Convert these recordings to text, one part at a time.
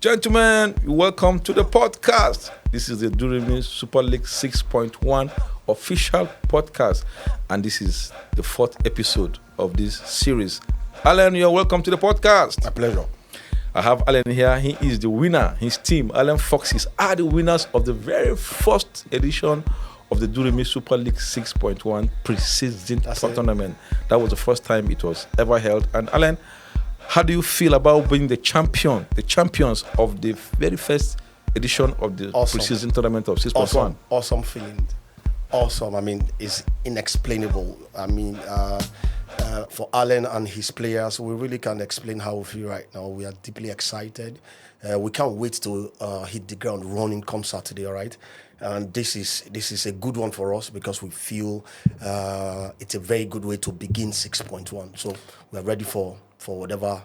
Gentlemen, welcome to the podcast. This is the Durumi Super League 6.1 official podcast, and this is the fourth episode of this series. Alan, you're welcome to the podcast. My pleasure. I have Alan here. He is the winner. His team, Alan Foxes, are the winners of the very first edition of the Durumi Super League 6.1 pre-season tournament. That was the first time it was ever held. And Alan, how do you feel about being the champions of the very first edition of the pre-season tournament of 6.1? Awesome feeling. Awesome. I mean, it's inexplainable. I mean, for Alan and his players, we really can't explain how we feel right now. We are deeply excited. We can't wait to hit the ground running come Saturday, all right? And this is a good one for us because we feel it's a very good way to begin 6.1. So we are ready for whatever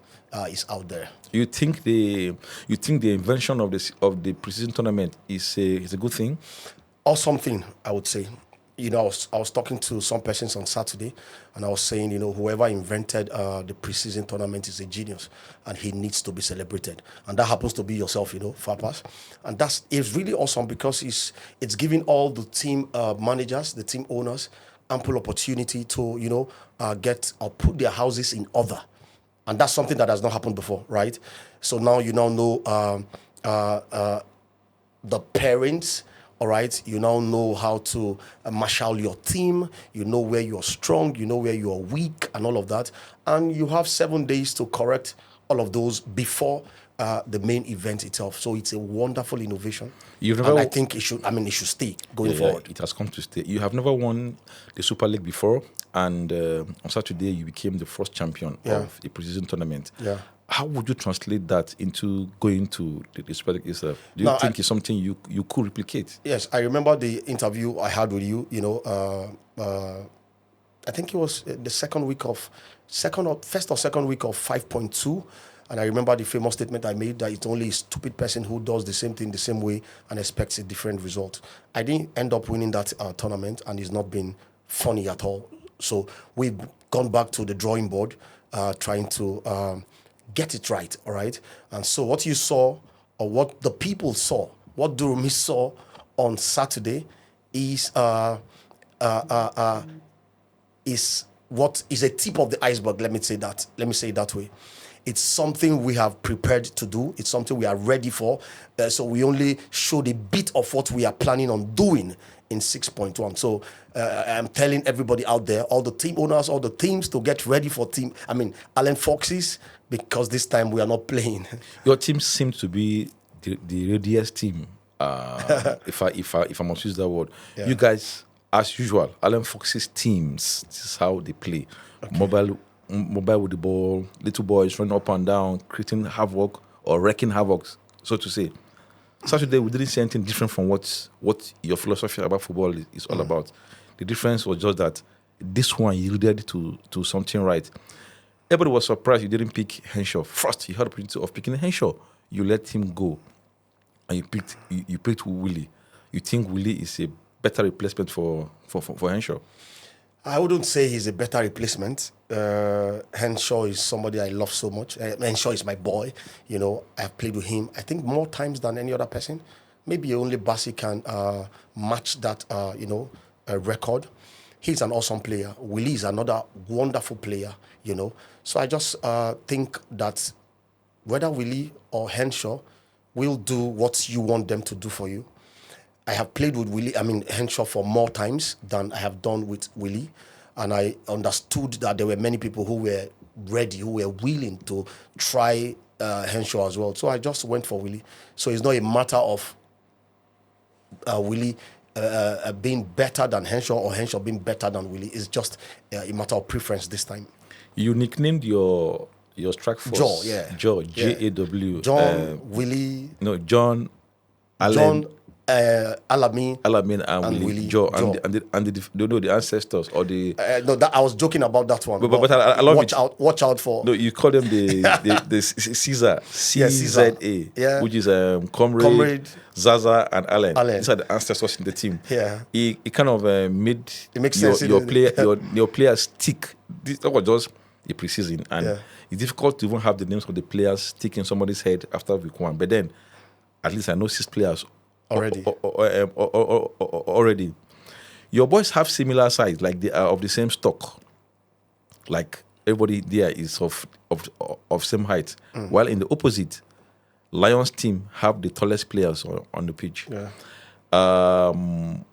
is out there. You think the invention of the preseason tournament is a good thing? Awesome thing, I would say. You know, I was talking to some persons on Saturday, and I was saying, you know, whoever invented the preseason tournament is a genius, and he needs to be celebrated. And that happens to be yourself, you know, Fapas. And it's really awesome because it's giving all the team managers, the team owners, ample opportunity to, you know, get or put their houses in order. And that's something that has not happened before, right? So now you now know the parents. All right, you now know how to marshal your team. You know where you're strong. You know where you're weak, and all of that. And you have 7 days to correct all of those before the main event itself. So it's a wonderful innovation. And I think it should stay going forward. It has come to stay. You have never won the Super League before, and on Saturday you became the first champion of the preseason tournament. Yeah. How would you translate that into going to the Super League itself? Do you think it's something you could replicate? Yes, I remember the interview I had with you. You know, I think it was the first or second week of 5.2, and I remember the famous statement I made that it's only a stupid person who does the same thing the same way and expects a different result. I didn't end up winning that tournament, and it's not been funny at all. So we've gone back to the drawing board, trying to get it right, all right? And so what you saw, or what the people saw, what Durumi saw on Saturday is what is a tip of the iceberg. Let me say it that way. It's something we have prepared to do. It's something we are ready for. So we only showed a bit of what we are planning on doing in 6.1. So I'm telling everybody out there, all the team owners, all the teams, to get ready for Alan Foxes, because this time we are not playing. Your team seems to be the readiest team, if I must use that word. Yeah. You guys, as usual, Alan Fox's teams, this is how they play. Okay. Mobile with the ball, little boys running up and down, creating havoc or wrecking havoc, so to say. Saturday, we didn't see anything different from what your philosophy about football is all about. The difference was just that this one yielded to something right. Everybody was surprised you didn't pick Henshaw. First, you had the opportunity of picking Henshaw. You let him go, and you picked Willie. You think Willie is a better replacement for Henshaw? I wouldn't say he's a better replacement. Henshaw is somebody I love so much. Henshaw is my boy. You know, I've played with him, I think, more times than any other person. Maybe only Bassi can match that, record. He's an awesome player. Willie is another wonderful player, you know. So I just think that whether Willie or Henshaw will do what you want them to do for you. I have played with Henshaw for more times than I have done with Willie. And I understood that there were many people who were ready, who were willing to try Henshaw as well. So I just went for Willie. So it's not a matter of Willie being better than Henshaw or Henshaw being better than Willie. It's just a matter of preference this time. You nicknamed your strike force Jaw, yeah. Jaw, J-A-W. John, Willie. No, John, Alan. John, Alamin and Willie. Joe. And the ancestors or the. No, that I was joking about that one. But I love watch out for. No, you call them the Caesar, C-Z-A, which is Comrade, Zaza, and Allen. These are the ancestors in the team. Yeah, it kind of made it makes sense your players stick. That was just the preseason, and it's difficult to even have the names of the players stick in somebody's head after week 1. But then, at least I know 6 players already. Already. Your boys have similar size, like they are of the same stock. Like everybody there is of same height. While in the opposite, Lions team have the tallest players on the pitch. Yeah.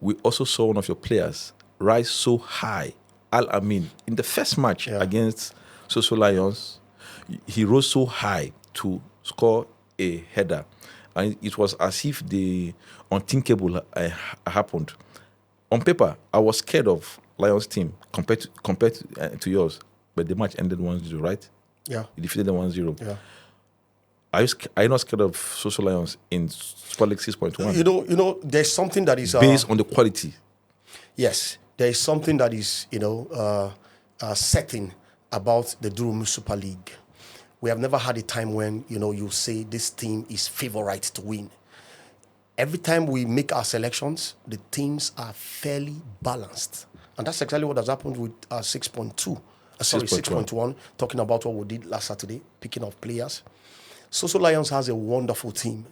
We also saw one of your players rise so high. Al-Amin, in the first match against Soso Lions, he rose so high to score a header. And it was as if the unthinkable happened. On paper, I was scared of Lions team compared to yours. But the match ended 1-0, right? Yeah. You defeated them 1-0. Yeah. Are you not scared of Social Lions in Super League 6.1? You know, there's something that is based on the quality. Yes, there is something that is, setting about the Durumi Super League. We have never had a time when, you say this team is favorite to win. Every time we make our selections, the teams are fairly balanced. And that's exactly what has happened with 6.1, talking about what we did last Saturday, picking up players. Soso Lions has a wonderful team,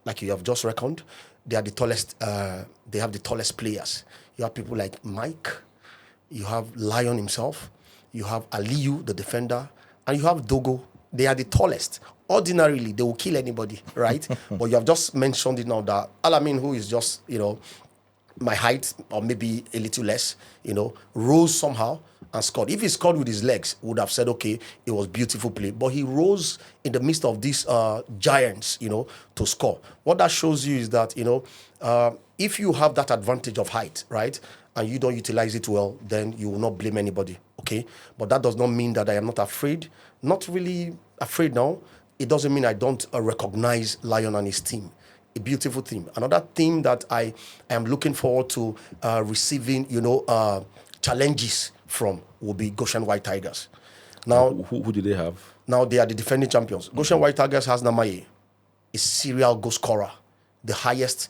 like you have just reckoned. They are the tallest. They have the tallest players. You have people like Mike. You have Lion himself. You have Aliyu, the defender, and you have Dogo. They are the tallest. Ordinarily, they will kill anybody, right? But you have just mentioned it now that Al-Amin, who is just my height or maybe a little less, rose somehow and scored. If he scored with his legs, would have said, okay, it was beautiful play. But he rose in the midst of these giants, to score. What that shows you is that, if you have that advantage of height, right, and you don't utilize it well, then you will not blame anybody, okay? But that does not mean that I am not afraid. Not really afraid now. It doesn't mean I don't recognize Lion and his team. A beautiful team. Another team that I am looking forward to receiving, challenges from will be Goshen White Tigers. Now, who do they have? Now they are the defending champions. Goshen White Tigers has Namaye, a serial goal scorer, the highest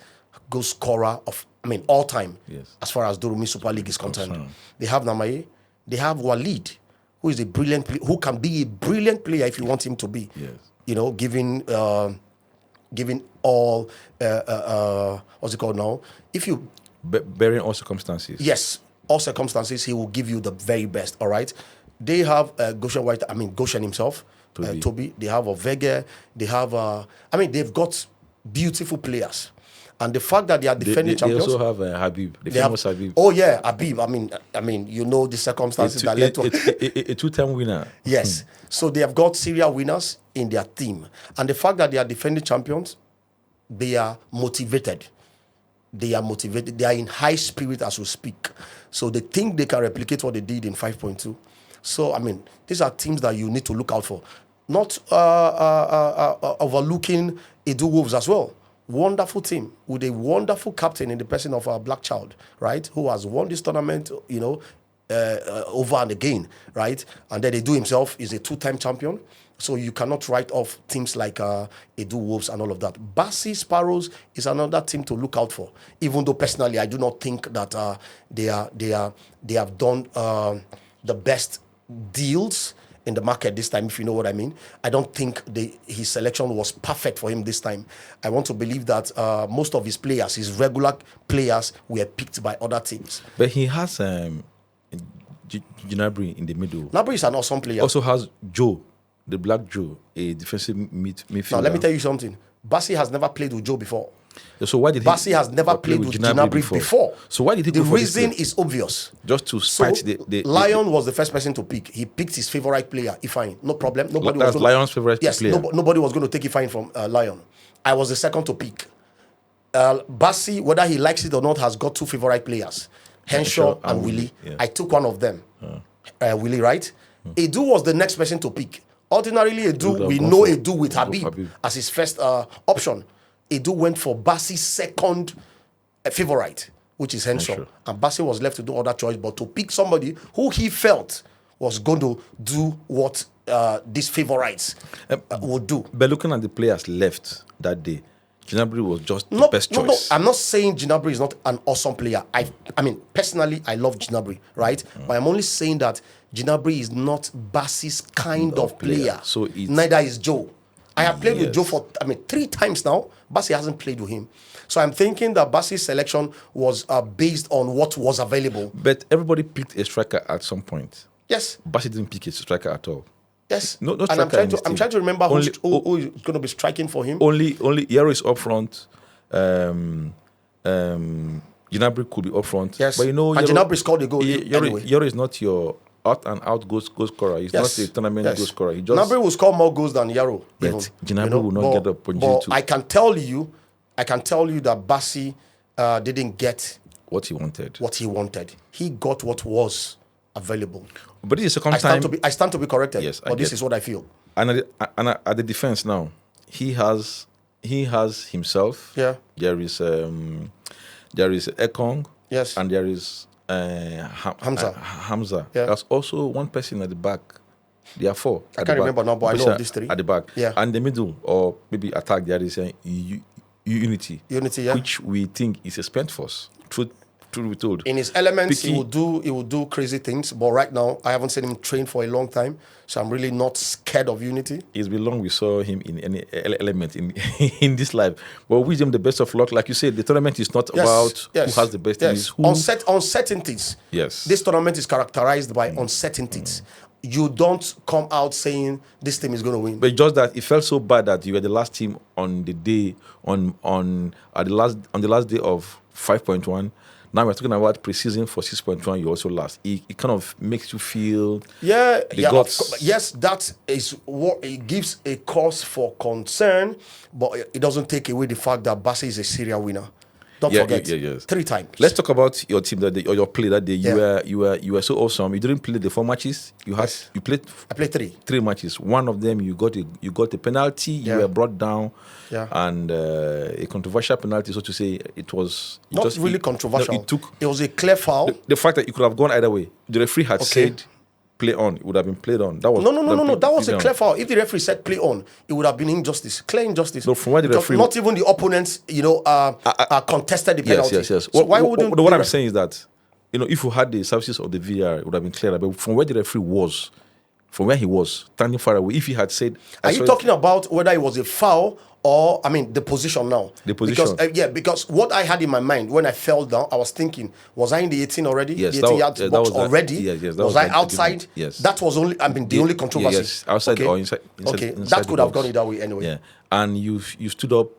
goal scorer of, all time, as far as Durumi Super League is concerned. They have Namaye. They have Walid, who is who can be a brilliant player if you want him to be. Yes. Giving all what's it called now? If you bearing all circumstances. Yes, all circumstances, he will give you the very best. All right. They have Goshen himself, Toby. They have Ovege. They have they've got beautiful players. And the fact that they are defending champions. They also have Habib, the famous Habib. Oh yeah, Habib. The circumstances that led to a 2-time winner. Yes. So they have got serial winners in their team. And the fact that they are defending champions, they are motivated. They are in high spirit as we speak. So they think they can replicate what they did in 5.2. So, these are teams that you need to look out for. Not overlooking Edu Wolves as well. Wonderful team with a wonderful captain in the person of our black child, right? Who has won this tournament, over and again, right? And then Edu himself is a 2-time champion. So you cannot write off teams like Edu Wolves and all of that. Bassi Sparrows is another team to look out for. Even though personally, I do not think that they have done the best deals in the market this time, if you know what I mean. I don't think his selection was perfect for him this time. I want to believe that most of his players, his regular players, were picked by other teams. But he has Gnabry in the middle. Gnabry is an awesome player. Also has Joe, the black Joe, a defensive midfielder. Now, let me tell you something. Bassi has never played with Joe before. So why did Bassi has never played with Gnabry before? So why did he The go for reason is obvious. Just to spite the Lion was the first person to pick. He picked his favorite player, Ifeanyi. No problem. That's Lion's favorite player. Nobody was going to take Ifeanyi from Lion. I was the second to pick. Bassi, whether he likes it or not, has got 2 favorite players, Henshaw and Willie. Yeah. I took one of them, Willie, right? Edu was the next person to pick. Ordinarily, Edu, we know Edu with Habib as his first option. Edu went for Bassi's second favorite, which is Henshaw. And Bassi was left to do other choice, but to pick somebody who he felt was going to do what these favorites would do. But looking at the players left that day, Gnabry was just the best choice. I'm not saying Gnabry is not an awesome player. I mean, personally, I love Gnabry, right? But I'm only saying that Gnabry is not Bassi's kind of player. So neither is Joe. I have played with Joe for 3 times now. Bassi hasn't played with him. So I'm thinking that Bassi's selection was based on what was available. But everybody picked a striker at some point. Yes. Bassi didn't pick a striker at all. Yes. No and I'm trying to remember who is going to be striking for him. Only Yaro is up front. Gnabry could be up front. Yes. But and Gnabry scored a goal anyway. Yaro is not your out-and-out goal scorer. He's not a tournament goal scorer. Gnabry will score more goals than Yaro. But Gnabry will not get the opportunity to. I can tell you that Bassi didn't get what he wanted. He got what was available. But this is the second time. I stand to be corrected. Yes, but this is what I feel. And at the defense now, he has himself. Yeah. There is Ekong. Yes. And there is Hamza. Hamza. Yeah. There's also one person at the back. There are 4. I can't remember now, but I know of these 3. At the back. Yeah. And the middle, or maybe attack, there is Unity. Unity, yeah. Which we think is a spent force. Truth be told. In his elements, he will do crazy things. But right now, I haven't seen him train for a long time, so I'm really not scared of Unity. It's been long we saw him in any element in this life. But we wish him the best of luck. Like you said, the tournament is not about who has the best. Yes. Uncertainties. Yes. This tournament is characterized by uncertainties. You don't come out saying this team is going to win. But just that it felt so bad that you were the last team on the day on the last day of 5.1. Now we're talking about preseason for 6.1. You also last. It kind of makes you feel yes, that is what it gives a cause for concern, but it doesn't take away the fact that Bassi is a serial winner. Don't forget, 3 times. Let's talk about your team that day, or your play that day. You were so awesome. You didn't play the 4 matches. I played 3 matches. One of them you got a penalty. You were brought down. Yeah. And a controversial penalty, so to say. It was not really controversial. No, it was a clear foul. The fact that it could have gone either way. The referee had said play on, it would have been played on. That was no. That was a clear foul. If the referee said play on, it would have been injustice, clear injustice. No, from where the referee, not even the opponents, contested the penalty. Yes. So why wouldn't? What I'm saying is that, if you had the services of the VAR, it would have been clearer. But from where the referee was, from where he was standing far away, if he had said, are you talking about whether it was a foul? Or, the position now. The position. Because what I had in my mind when I fell down, I was thinking, was I in the 18 already? Yes, the 18 yards box already? Yes, was I outside? Yes. That was only, the only controversy. Yes, outside or inside that could have gone either way anyway. Yeah. And you stood up,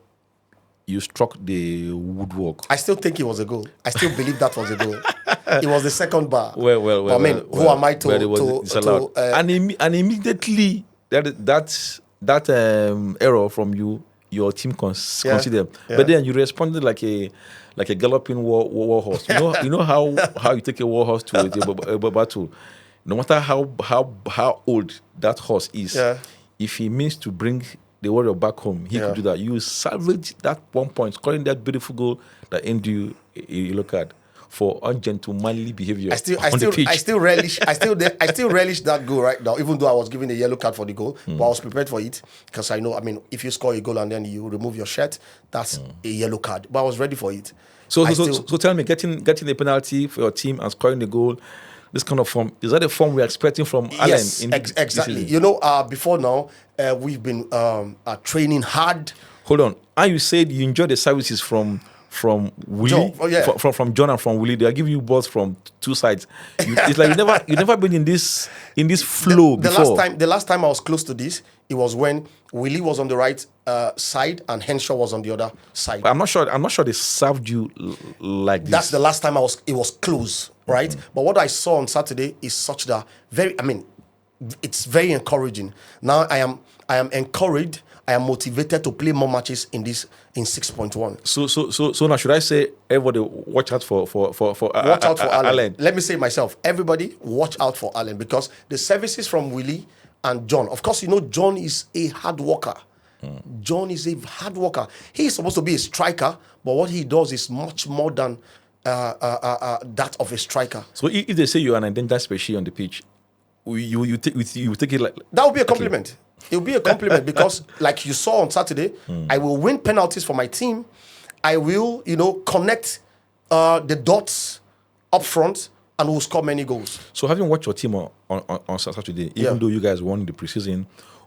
you struck the woodwork. I still think it was a goal. I still believe that was a goal. It was the second bar. Well. Who am I to and immediately that error from you, your team considered. Yeah. But then you responded like a galloping war horse. You know how you take a war horse to a battle. No matter how old that horse is, if he means to bring the warrior back home, he could do that. You salvage that 1 point, scoring that beautiful goal that ended you a yellow card for ungentlemanly behavior. I still relish that goal right now, even though I was given a yellow card for the goal, but I was prepared for it because I know, if you score a goal and then you remove your shirt, that's a yellow card. But I was ready for it. So tell me, getting a penalty for your team and scoring the goal, this kind of form, is that the form we're expecting from Allen? Yes, exactly. Before now, we've been training hard. Hold on. And you said you enjoyed the services from Willie, from John and from Willie. They are giving you balls from 2 sides. It's like you never been in this flow before. The last time I was close to this, it was when Willie was on the right side and Henshaw was on the other side. I'm not sure they served you like this. That's the last time it was close, right? Mm-hmm. But what I saw on Saturday is such that it's very encouraging. Now I am encouraged. I am motivated to play more matches in 6.1. So now should I say everybody watch out for Allen? Let me say it myself. Everybody watch out for Allen because the services from Willie and John. Of course, John is a hard worker. John is a hard worker. He's supposed to be a striker, but what he does is much more than that of a striker. So if they say you're an endangered species on the pitch, you take it like that would be a compliment. It'll be a compliment because, like you saw on Saturday, I will win penalties for my team. I will, connect the dots up front and will score many goals. So having watched your team on Saturday, even though you guys won the preseason,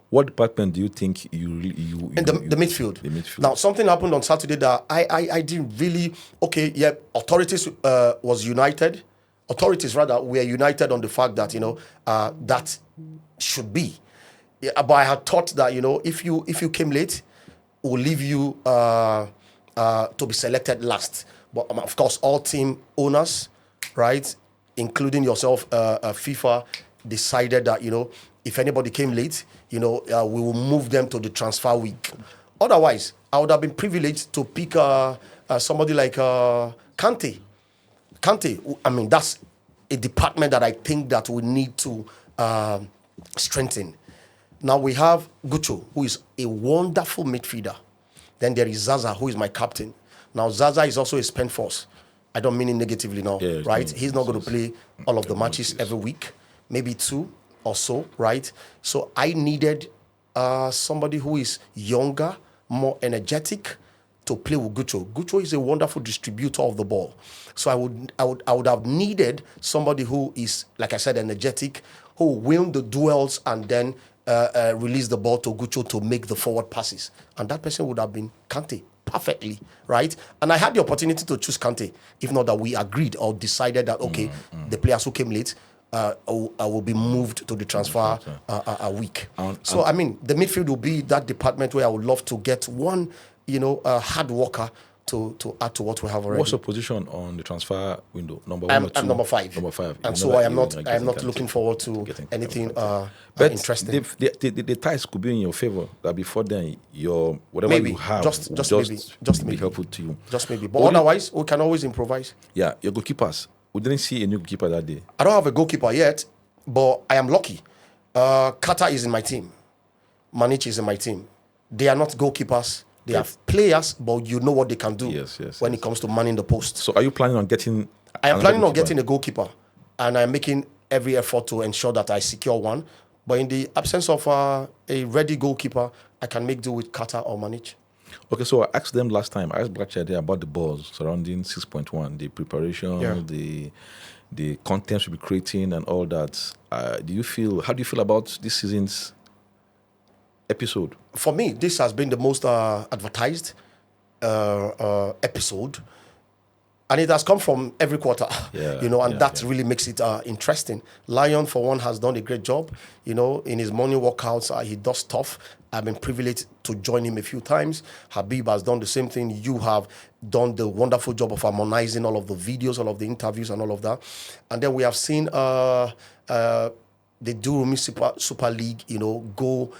what department do you think you the midfield. The midfield. Now, something happened on Saturday that I didn't really. Okay, yeah, authorities was united. Authorities rather were united on the fact that that should be. Yeah, but I had thought that if you came late, we'll leave you to be selected last. But of course, all team owners, right, including yourself, FIFA, decided that if anybody came late, we will move them to the transfer week. Otherwise, I would have been privileged to pick somebody like Kante. Kante, I mean, that's a department that I think that we need to strengthen. Now we have Gucho, who is a wonderful midfielder. Then there is Zaza, who is my captain. Now Zaza is also a spent force. I don't mean it negatively now, right? He's not going to play all of the matches every week, maybe 2 or so, right? So I needed somebody who is younger, more energetic to play with Gucho. Gucho is a wonderful distributor of the ball. So I would have needed somebody who is, like I said, energetic, who will win the duels and then release the ball to Gucho to make the forward passes. And that person would have been Kante perfectly, right? And I had the opportunity to choose Kante, if not that we agreed or decided that, okay, the players who came late will be moved to the transfer week. So, I mean, the midfield will be that department where I would love to get one, hard worker to add to what we have already. What's your position on the transfer window? Number 1 or 2? I'm number 5. Number 5. And so I am not looking forward to anything interesting. The ties could be in your favor. That before then, your whatever maybe. you have just be maybe helpful to you. Just maybe. But otherwise, we can always improvise. Yeah, your goalkeepers. We didn't see a new goalkeeper that day. I don't have a goalkeeper yet, but I am lucky. Kata is in my team. Manich is in my team. They are not goalkeepers. They are players, but you know what they can do when it comes to manning the post. So are you planning on getting... I am planning on getting a goalkeeper, and I'm making every effort to ensure that I secure one. But in the absence of a ready goalkeeper, I can make do with Kata or Manich. Okay, so I asked them last time, I asked Black Chide about the balls surrounding 6.1, the preparation, the content we'll be creating and all that. How do you feel about this season's episode? For me, this has been the most advertised episode, and it has come from every quarter, that really makes it interesting. Lion, for one, has done a great job. In his morning workouts, he does stuff. I've been privileged to join him a few times. Habib has done the same thing. You have done the wonderful job of harmonizing all of the videos, all of the interviews, and all of that. And then we have seen the Durumi Super League, go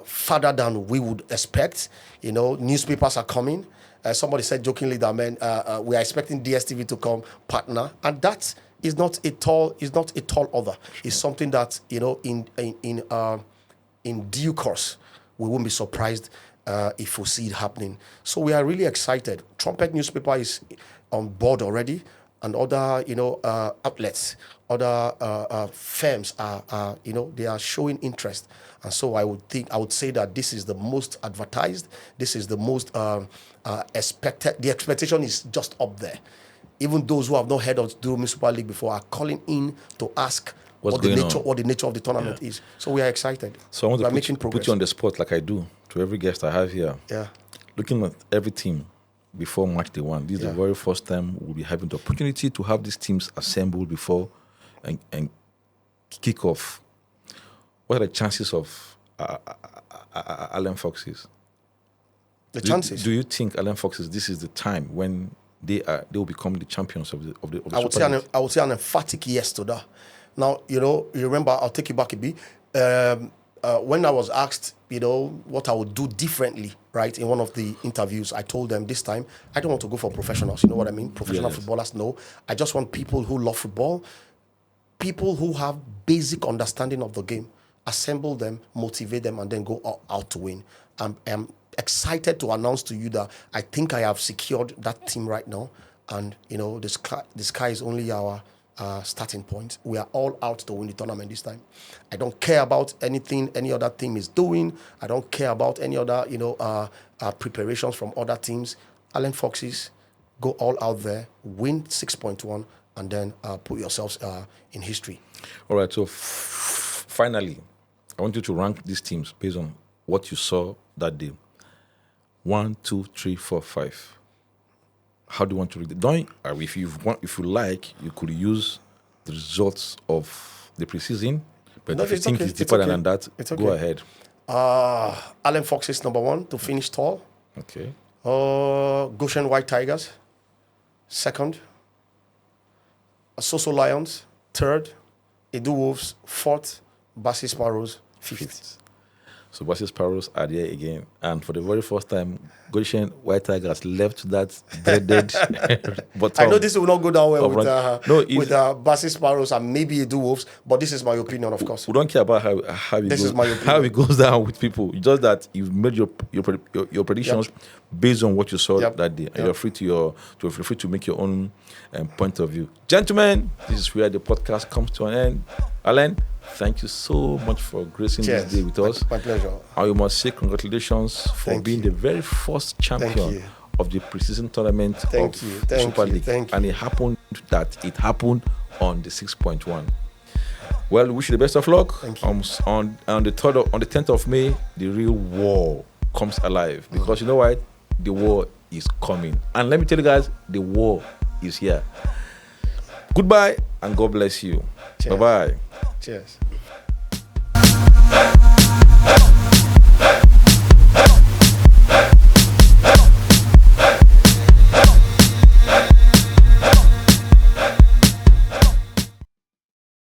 further than we would expect. Newspapers are coming. Somebody said jokingly that, man, we are expecting DSTV to come partner, and that is not a tall order. It's something that in due course we won't be surprised if we see it happening. So we are really excited. Trumpet newspaper is on board already, and other outlets, other firms are they are showing interest. And so I would say that this is the most advertised. This is the most expected. The expectation is just up there. Even those who have not heard of Durumi Super League before are calling in to ask what the nature of the tournament is. So we are excited. So I want to put you on the spot like I do to every guest I have here. Yeah. Looking at every team before match day 1, this is the very first time we'll be having the opportunity to have these teams assembled before and kick off. What are the chances of Allen Foxes? Chances? Do you think Allen Foxes, this is the time when they will become the champions of the I would say an emphatic yes to that. Now, you remember, I'll take you back a bit. When I was asked, what I would do differently, right, in one of the interviews, I told them this time, I don't want to go for professionals. You know what I mean? Professional footballers, no. I just want people who love football, people who have basic understanding of the game. Assemble them, motivate them, and then go out to win. I'm excited to announce to you that I think I have secured that team right now. And, the sky is only our starting point. We are all out to win the tournament this time. I don't care about anything any other team is doing. I don't care about any other, preparations from other teams. Allen Foxes, go all out there, win 6.1, and then put yourselves in history. All right, so finally, I want you to rank these teams based on what you saw that day. 1, 2, 3, 4, 5. How do you want to read it? Don't if you like, you could use the results of the preseason. But if you think it's deeper than that, go ahead. Allen Foxes number 1 to finish tall. Okay. Goshen White Tigers, second. Soso Lions, third. Edu Wolves, fourth. Bassi Sparrows, fifth. So Bassi Sparrows are there again. And for the very first time, Goshen White Tigers left that dreaded bottom. I know this will not go down well with Bassi Sparrows and maybe Edu Wolves, but this is my opinion, of course. We don't care about how it goes down with people. It's just that you've made your predictions based on what you saw that day. And you're free to make your own point of view. Gentlemen, this is where the podcast comes to an end. Allen, thank you so much for gracing this day with us. My pleasure. And we must say congratulations for being the very first champion of the preseason tournament of Super League. And it happened on the 6.1. Well, we wish you the best of luck. On the 10th of May, the real war comes alive. Because you know what? The war is coming. And let me tell you guys, the war is here. Goodbye and God bless you. Cheers. Bye-bye. Cheers.